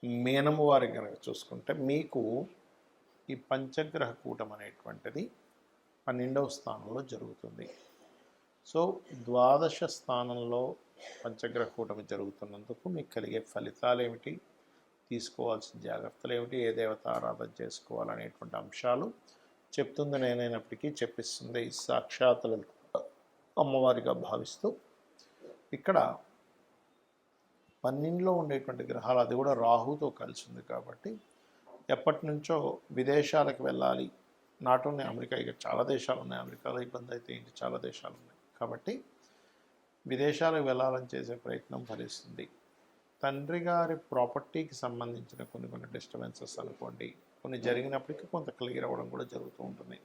మీనము వారికి కనుక చూసుకుంటే మీకు ఈ పంచగ్రహ కూటం అనేటువంటిది 12వ స్థానంలో జరుగుతుంది. సో ద్వాదశ స్థానంలో పంచగ్రహ కూటమి జరుగుతున్నందుకు మీకు కలిగే ఫలితాలు ఏమిటి, తీసుకోవాల్సిన జాగ్రత్తలు ఏమిటి, ఏ దేవత ఆరాధన చేసుకోవాలనేటువంటి అంశాలు చెప్తుంది నేనైనప్పటికీ చెప్పిస్తుంది ఈ సాక్షాత్ అమ్మవారిగా భావిస్తూ ఇక్కడ 12లో ఉండేటువంటి గ్రహాలు అది కూడా రాహుతో కలిసి ఉంది కాబట్టి ఎప్పటి నుంచో విదేశాలకు వెళ్ళాలి. నాట్ ఓన్లీ అమెరికా, ఇక చాలా దేశాలు ఉన్నాయి. అమెరికాలో ఇబ్బంది అయితే ఏంటి, చాలా దేశాలు ఉన్నాయి. కాబట్టి విదేశాలకు వెళ్ళాలని చేసే ప్రయత్నం ఫలిస్తుంది. తండ్రి గారి ప్రాపర్టీకి సంబంధించిన కొన్ని డిస్టర్బెన్సెస్ అనుకోండి, కొన్ని జరిగినప్పటికీ కొంత క్లియర్ అవ్వడం కూడా జరుగుతూ ఉంటుంది.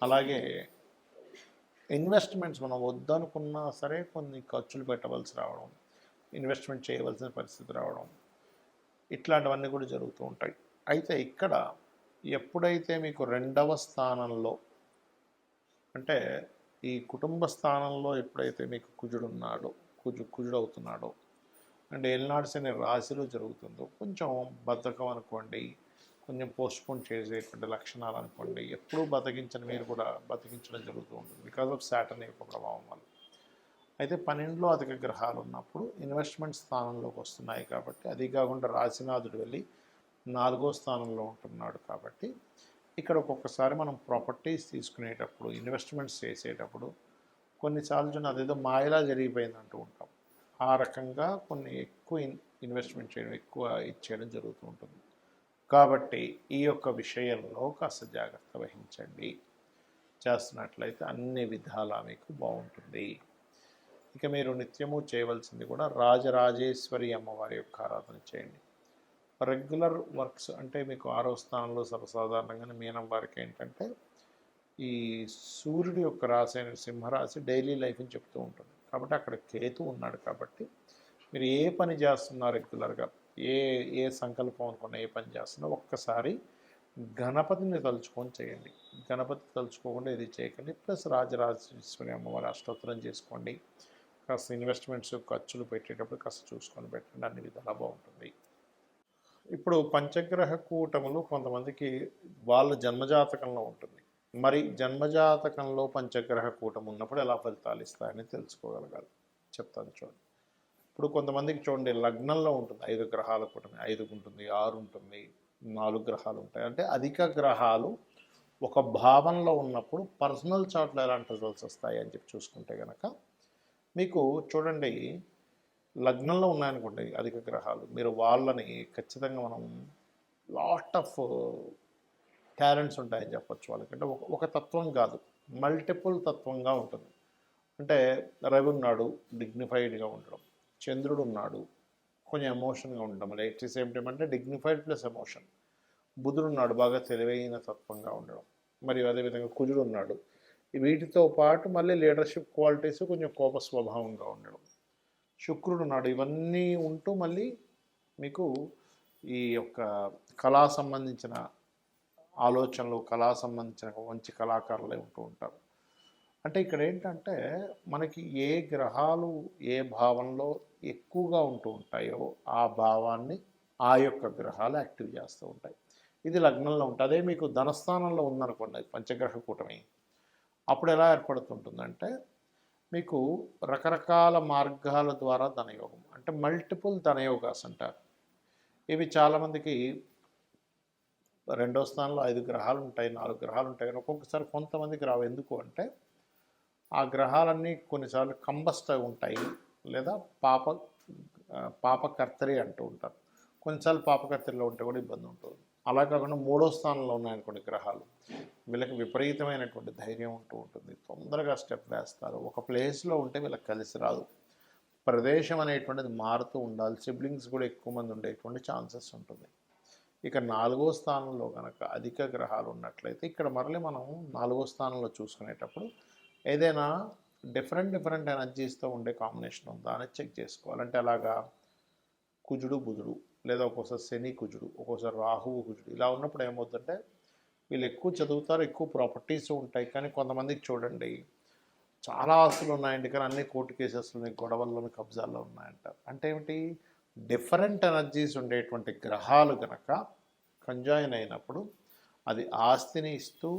అలాగే ఇన్వెస్ట్మెంట్స్ మనం వద్దనుకున్నా సరే కొన్ని ఖర్చులు పెట్టవలసి రావడం, ఇన్వెస్ట్మెంట్ చేయవలసిన పరిస్థితి రావడం, ఇట్లాంటివన్నీ కూడా జరుగుతూ ఉంటాయి. అయితే ఇక్కడ ఎప్పుడైతే మీకు 2వ స్థానంలో అంటే ఈ కుటుంబ స్థానంలో ఎప్పుడైతే మీకు కుజుడున్నాడో కుజుడవుతున్నాడో అండ్ ఏలినాడు శని రాశిలో జరుగుతుందో కొంచెం బద్ధకం అనుకోండి, కొంచెం పోస్ట్పోన్ చేసేటువంటి లక్షణాలు అనుకోండి, ఎప్పుడూ బతికించని మీరు కూడా బతికించడం జరుగుతూ ఉంటుంది బికాజ్ ఆఫ్ సాటర్న్ యొక్క ప్రభావం వల్ల. అయితే 12లో అధిక గ్రహాలు ఉన్నప్పుడు ఇన్వెస్ట్మెంట్ స్థానంలోకి వస్తున్నాయి కాబట్టి, అది కాకుండా రాశినాథుడు వెళ్ళి 4వ స్థానంలో ఉంటున్నాడు కాబట్టి ఇక్కడ ఒక్కొక్కసారి మనం ప్రాపర్టీస్ తీసుకునేటప్పుడు, ఇన్వెస్ట్మెంట్స్ చేసేటప్పుడు కొన్నిసార్లు అదేదో మాయలా జరిగిపోయింది అంటూ ఉంటాం. ఆ రకంగా కొన్ని ఎక్కువ ఇన్వెస్ట్మెంట్ చేయడం, ఎక్కువ ఇచ్చేయడం జరుగుతూ ఉంటుంది. కాబట్టి ఈ యొక్క విషయంలో కాస్త జాగ్రత్త వహించండి. చేస్తున్నట్లయితే అన్ని విధాలా మీకు బాగుంటుంది. ఇక మీరు నిత్యము చేయవలసింది కూడా రాజరాజేశ్వరి అమ్మవారి యొక్క ఆరాధన చేయండి. రెగ్యులర్ వర్క్స్ అంటే మీకు 6వ స్థానంలో సర్వసాధారణంగానే మీనం వారికి ఏంటంటే ఈ సూర్యుడి యొక్క రాశి అయిన సింహరాశి డైలీ లైఫ్ అని చెప్తూ ఉంటుంది. కాబట్టి అక్కడ కేతు ఉన్నాడు కాబట్టి మీరు ఏ పని చేస్తున్నా రెగ్యులర్గా, ఏ సంకల్పం అనుకున్న ఏ పని చేస్తున్నా ఒక్కసారి గణపతిని తలుచుకొని చేయండి. గణపతి తలుచుకోకుండా ఇది చేయకండి. ప్లస్ రాజరాజేశ్వరి అమ్మవారి అష్టోత్తరం చేసుకోండి. కాస్త ఇన్వెస్ట్మెంట్స్ ఖర్చులు పెట్టేటప్పుడు కాస్త చూసుకొని పెట్టండి. అన్ని విధాలా బాగుంటుంది. ఇప్పుడు పంచగ్రహ కూటములు కొంతమందికి వాళ్ళ జన్మజాతకంలో ఉంటుంది. మరి జన్మజాతకంలో పంచగ్రహ కూటమి ఉన్నప్పుడు ఎలా ఫలితాలు ఇస్తాయని తెలుసుకోగలగాలి. చెప్తాను చూడండి. ఇప్పుడు కొంతమందికి చూడండి లగ్నంలో ఉంటుంది 5 గ్రహాల కూటమి, 5 ఉంటుంది, 6 ఉంటుంది, 4 గ్రహాలు ఉంటాయి. అంటే అధిక గ్రహాలు ఒక భావంలో ఉన్నప్పుడు పర్సనల్ చార్ట్లో ఎలాంటి రిజల్ట్స్ వస్తాయి అని చెప్పి చూసుకుంటే కనుక మీకు చూడండి లగ్నంలో ఉన్నాయనుకోండి అధిక గ్రహాలు, మీరు వాళ్ళని ఖచ్చితంగా మనం లాట్ ఆఫ్ టాలెంట్స్ ఉంటాయని చెప్పచ్చు. వాళ్ళకంటే ఒక తత్వం కాదు, మల్టిపుల్ తత్వంగా ఉంటుంది. అంటే రవి ఉన్నాడు డిగ్నిఫైడ్గా ఉండడం, చంద్రుడు ఉన్నాడు కొంచెం ఎమోషన్గా ఉండడం, అట్ ది సేమ్ టైం అంటే డిగ్నిఫైడ్ ప్లస్ ఎమోషన్. బుధుడు ఉన్నాడు బాగా తెలివైన తత్వంగా ఉండడం, మరియు అదేవిధంగా కుజుడు ఉన్నాడు. వీటితో పాటు మళ్ళీ లీడర్షిప్ క్వాలిటీస్ కొంచెం కోప స్వభావంగా ఉండడం. శుక్రుడు ఉన్నాడు. ఇవన్నీ ఉంటూ మళ్ళీ మీకు ఈ యొక్క కళా సంబంధించిన ఆలోచనలు, కళా సంబంధించిన మంచి కళాకారులే ఉంటూ ఉంటారు. అంటే ఇక్కడ ఏంటంటే మనకి ఏ గ్రహాలు ఏ భావంలో ఎక్కువగా ఉంటూ ఉంటాయో ఆ భావాన్ని ఆ యొక్క గ్రహాలు యాక్టివ్ చేస్తూ ఉంటాయి. ఇది లగ్నంలో ఉంటుంది. అదే మీకు ధనస్థానంలో ఉందనుకోండి పంచగ్రహ కూటమి, అప్పుడు ఎలా ఏర్పడుతుంటుందంటే మీకు రకరకాల మార్గాల ద్వారా ధనయోగం, అంటే మల్టిపుల్ ధనయోగాస్ అంటారు. ఇవి చాలామందికి 2వ స్థానంలో 5 గ్రహాలు ఉంటాయి, 4 గ్రహాలు ఉంటాయి. కానీ ఒక్కొక్కసారి కొంతమందికి రావు. ఎందుకు అంటే ఆ గ్రహాలన్నీ కొన్నిసార్లు కంబస్ట్ ఉంటాయి, లేదా పాపకర్తరి అంటూ ఉంటారు. కొన్నిసార్లు పాపకర్తరిలో ఉంటే కూడా ఇబ్బంది ఉంటుంది. అలా కాకుండా 3వ స్థానంలో ఉన్నాయనుకోండి గ్రహాలు, వీళ్ళకి విపరీతమైనటువంటి ధైర్యం ఉంటూ ఉంటుంది, తొందరగా స్టెప్ వేస్తారు. ఒక ప్లేస్లో ఉంటే వీళ్ళకి కలిసి రాదు. ప్రదేశం అనేటువంటిది మారుతూ ఉండాలి. సిబ్లింగ్స్ కూడా ఎక్కువ మంది ఉండేటువంటి ఛాన్సెస్ ఉంటుంది. ఇక 4వ స్థానంలో కనుక అధిక గ్రహాలు ఉన్నట్లయితే ఇక్కడ మరలి మనం 4వ స్థానంలో చూసుకునేటప్పుడు ఏదైనా డిఫరెంట్ ఎనర్జీస్తో ఉండే కాంబినేషన్ ఉందా అని చెక్ చేసుకోవాలంటే అలాగా కుజుడు బుధుడు, లేదా ఒక్కోసారి శని కుజుడు, ఒక్కోసారి రాహువు కుజుడు, ఇలా ఉన్నప్పుడు ఏమవుతుందంటే వీళ్ళు ఎక్కువ చదువుతారు, ఎక్కువ ప్రాపర్టీస్ ఉంటాయి. కానీ కొంతమందికి చూడండి చాలా ఆస్తులు ఉన్నాయండి, కానీ అన్ని కోర్టు కేసెస్లోని, గొడవల్లోని, కబ్జాల్లో ఉన్నాయంటారు. అంటే ఏమిటి, డిఫరెంట్ ఎనర్జీస్ ఉండేటువంటి గ్రహాలు కనుక కంజాయిన్ అయినప్పుడు అది ఆస్తిని ఇస్తూ,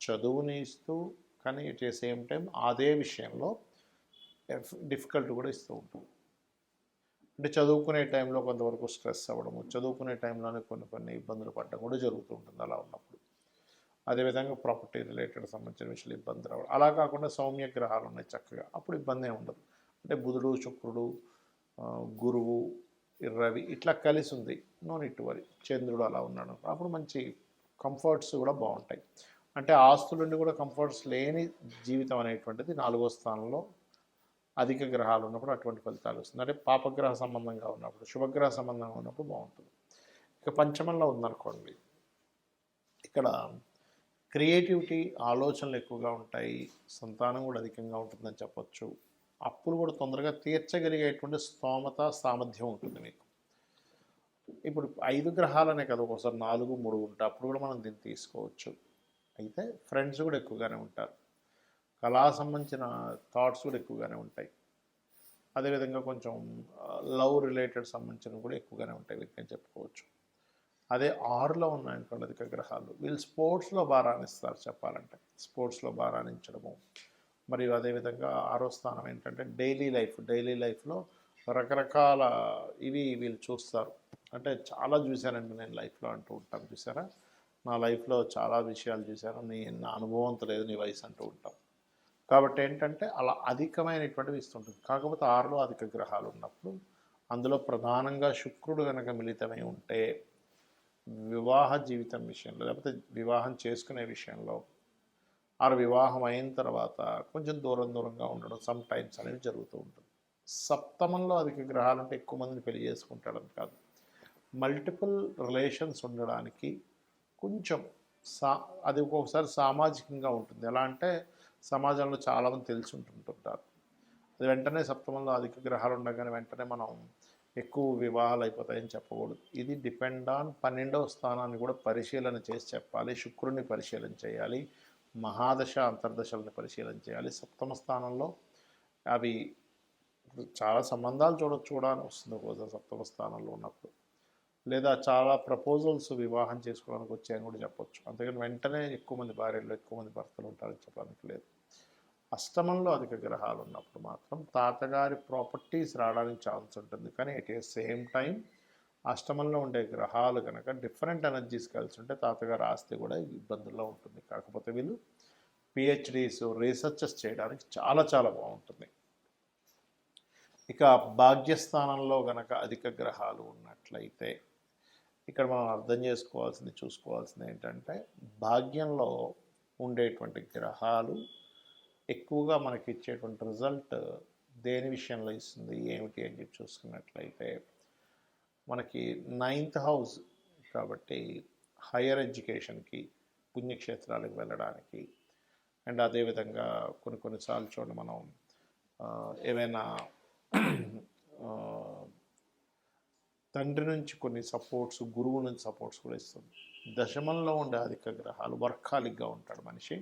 చదువుని ఇస్తూ, కానీ ఎట్ ద సేమ్ టైం అదే విషయంలో డిఫికల్ట్ కూడా ఇస్తూ ఉంటుంది. అంటే చదువుకునే టైంలో కొంతవరకు స్ట్రెస్ అవ్వడము, చదువుకునే టైంలోనే కొన్ని ఇబ్బందులు పడడం కూడా జరుగుతూ ఉంటుంది అలా ఉన్నప్పుడు. అదేవిధంగా ప్రాపర్టీ రిలేటెడ్ సంబంధించిన విషయాలు ఇబ్బంది రావడం. అలా కాకుండా సౌమ్య గ్రహాలు ఉన్నాయి చక్కగా, అప్పుడు ఇబ్బంది ఏమి ఉండదు. అంటే బుధుడు, శుక్రుడు, గురువు, రవి ఇట్లా కలిసి ఉంది, నో నీడ్ టు వరీ. చంద్రుడు అలా ఉన్నాడు, అప్పుడు మంచి కంఫర్ట్స్ కూడా బాగుంటాయి. అంటే ఆస్తుల నుండి కూడా కంఫర్ట్స్ లేని జీవితం అనేటువంటిది 4వ స్థానంలో అధిక గ్రహాలు ఉన్నప్పుడు అటువంటి ఫలితాలు వస్తుంది. అంటే పాపగ్రహ సంబంధంగా ఉన్నప్పుడు, శుభగ్రహ సంబంధంగా ఉన్నప్పుడు బాగుంటుంది. ఇక పంచమంలో ఉందనుకోండి, ఇక్కడ క్రియేటివిటీ, ఆలోచనలు ఎక్కువగా ఉంటాయి, సంతానం కూడా అధికంగా ఉంటుందని చెప్పొచ్చు. అప్పులు కూడా తొందరగా తీర్చగలిగేటువంటి స్తోమత, సామర్థ్యం ఉంటుంది మీకు. ఇప్పుడు 5 గ్రహాలనే కదా, ఒకసారి 4, 3 ఉంటాయి, అప్పుడు కూడా మనం దీన్ని తీసుకోవచ్చు. అయితే ఫ్రెండ్స్ కూడా ఎక్కువగానే ఉంటారు, కళా సంబంధించిన థాట్స్ కూడా ఎక్కువగానే ఉంటాయి. అదేవిధంగా కొంచెం లవ్ రిలేటెడ్ సంబంధించినవి కూడా ఎక్కువగానే ఉంటాయి వీటిని చెప్పుకోవచ్చు. అదే 6లో ఉన్నాయనుకోండి అధిక గ్రహాలు, వీళ్ళు స్పోర్ట్స్లో బాగా రాణిస్తారు చెప్పాలంటే. స్పోర్ట్స్లో బాగా రాణించడము, మరియు అదేవిధంగా 6వ స్థానం ఏంటంటే డైలీ లైఫ్లో రకరకాల వీళ్ళు చూస్తారు. అంటే చాలా చూశానండి నేను లైఫ్లో అంటూ ఉంటాను, చూసారా నా లైఫ్లో చాలా విషయాలు చూశాను, నా అనుభవంతో లేదు నీ వయసు అంటూ ఉంటాం. కాబట్టి ఏంటంటే అలా అధికమైనటువంటివి ఇస్తుంటుంది. కాకపోతే 6లో అధిక గ్రహాలు ఉన్నప్పుడు అందులో ప్రధానంగా శుక్రుడు కనుక మిళితమై ఉంటే వివాహ జీవితం విషయంలో, లేకపోతే వివాహం చేసుకునే విషయంలో, వివాహం అయిన తర్వాత కొంచెం దూరంగా ఉండడం సమ్ టైమ్స్ అనేది జరుగుతూ ఉంటుంది. సప్తమంలో అధిక గ్రహాలంటే ఎక్కువ మందిని పెళ్లి చేసుకుంటాడని కాదు, మల్టిపుల్ రిలేషన్స్ ఉండడానికి కొంచెం అది ఒక్కొక్కసారి సామాజికంగా ఉంటుంది. ఎలా అంటే సమాజంలో చాలామంది తెలిసి ఉంటుంటారు, అది వెంటనే సప్తమంలో అధిక గ్రహాలు ఉండగానే వెంటనే మనం ఎక్కువ వివాహాలు అయిపోతాయని చెప్పకూడదు. ఇది డిపెండ్ ఆన్ 12వ స్థానాన్ని కూడా పరిశీలన చేసి చెప్పాలి. శుక్రుడిని పరిశీలన చేయాలి, మహాదశ అంతర్దశలను పరిశీలన చేయాలి. సప్తమ స్థానంలో అవి చాలా సంబంధాలు చూడాలని వస్తుంది ఒక్కోసారి సప్తమ స్థానంలో ఉన్నప్పుడు, లేదా చాలా ప్రపోజల్స్ వివాహం చేసుకోవడానికి వచ్చాయని కూడా చెప్పొచ్చు. అంతేగాని వెంటనే ఎక్కువ మంది భార్యలు, ఎక్కువ మంది భర్తలు ఉంటారని చెప్పడానికి లేదు. అష్టమంలో అధిక గ్రహాలు ఉన్నప్పుడు మాత్రం తాతగారి ప్రాపర్టీస్ రావడానికి ఛాన్స్ ఉంటుంది. కానీ ఎట్ ఏ సేమ్ టైం అష్టమంలో ఉండే గ్రహాలు కనుక డిఫరెంట్ ఎనర్జీస్ కలిసి ఉంటే తాతగారి ఆస్తి కూడా ఇబ్బందుల్లో ఉంటుంది. కాకపోతే వీళ్ళు పిహెచ్డీస్, రీసెర్చెస్ చేయడానికి చాలా బాగుంటుంది. ఇక భాగ్యస్థానంలో కనుక అధిక గ్రహాలు ఉన్నట్లయితే ఇక్కడ మనం అర్థం చూసుకోవాల్సింది ఏంటంటే, భాగ్యంలో ఉండేటువంటి గ్రహాలు ఎక్కువగా మనకి ఇచ్చేటువంటి రిజల్ట్ దేని విషయంలో ఇస్తుంది ఏమిటి అని చెప్పి చూసుకున్నట్లయితే, మనకి 9th హౌస్ కాబట్టి హయ్యర్ ఎడ్యుకేషన్కి, పుణ్యక్షేత్రాలకు వెళ్ళడానికి, అండ్ అదేవిధంగా కొన్నిసార్లు చూడండి మనం ఏవైనా తండ్రి నుంచి కొన్ని సపోర్ట్స్, గురువు నుంచి సపోర్ట్స్ కూడా ఇస్తుంది. దశమంలో ఉండే అధిక గ్రహాలు వర్కాలిక్గా ఉంటాడు మనిషి.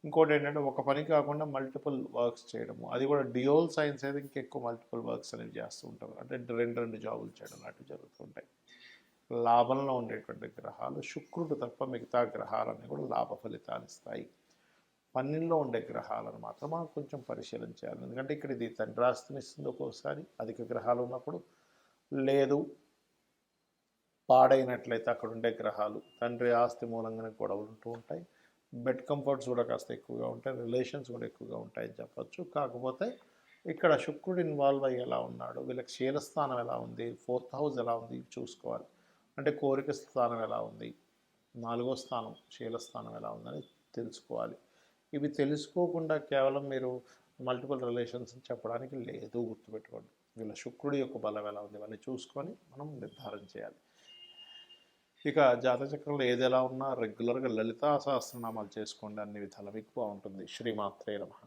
ఇంకోటి ఏంటంటే ఒక పని కాకుండా మల్టిపుల్ వర్క్స్ చేయడము, అది కూడా డియోల్ సైన్స్ అయితే ఇంకెక్కువ మల్టిపుల్ వర్క్స్ అనేవి చేస్తూ ఉంటారు. అంటే రెండు జాబులు చేయడం లాంటివి జరుగుతుంటాయి. లాభంలో ఉండేటువంటి గ్రహాలు శుక్రుడు తప్ప మిగతా గ్రహాలన్నీ కూడా లాభ ఫలితాలు ఇస్తాయి. 12లో ఉండే గ్రహాలను మాత్రం మనం కొంచెం పరిశీలన చేయాలి. ఎందుకంటే ఇక్కడ ఇది తండ్రి ఆస్తిని ఇస్తుంది ఒక్కోసారి అధిక గ్రహాలు ఉన్నప్పుడు, లేదు పాడైనట్లయితే అక్కడ ఉండే గ్రహాలు తండ్రి ఆస్తి మూలంగానే గొడవలు ఉంటూ ఉంటాయి. బెడ్ కంఫర్ట్స్ కూడా కాస్త ఎక్కువగా ఉంటాయి, రిలేషన్స్ కూడా ఎక్కువగా ఉంటాయని చెప్పచ్చు. కాకపోతే ఇక్కడ శుక్రుడు ఇన్వాల్వ్ అయ్యి ఎలా ఉన్నాడు, వీళ్ళకి శీలస్థానం ఎలా ఉంది, 4th హౌస్ ఎలా ఉంది చూసుకోవాలి. అంటే కోరిక స్థానం ఎలా ఉంది, 4వ స్థానం శీలస్థానం ఎలా ఉందని తెలుసుకోవాలి. ఇవి తెలుసుకోకుండా కేవలం మీరు మల్టిపుల్ రిలేషన్స్ చెప్పడానికి లేదు, గుర్తుపెట్టుకోండి. వీళ్ళ శుక్రుడి యొక్క బలం ఎలా ఉంది ఇవన్నీ చూసుకొని మనం నిర్ధారణ చేయాలి. ఇక జాతచక్రంలో ఏది ఎలా ఉన్నా రెగ్యులర్గా లలితా సహస్రనామాలు చేసుకోండి, అన్ని విధాలు మీకు బాగుంటుంది. శ్రీమాత్రే నమః.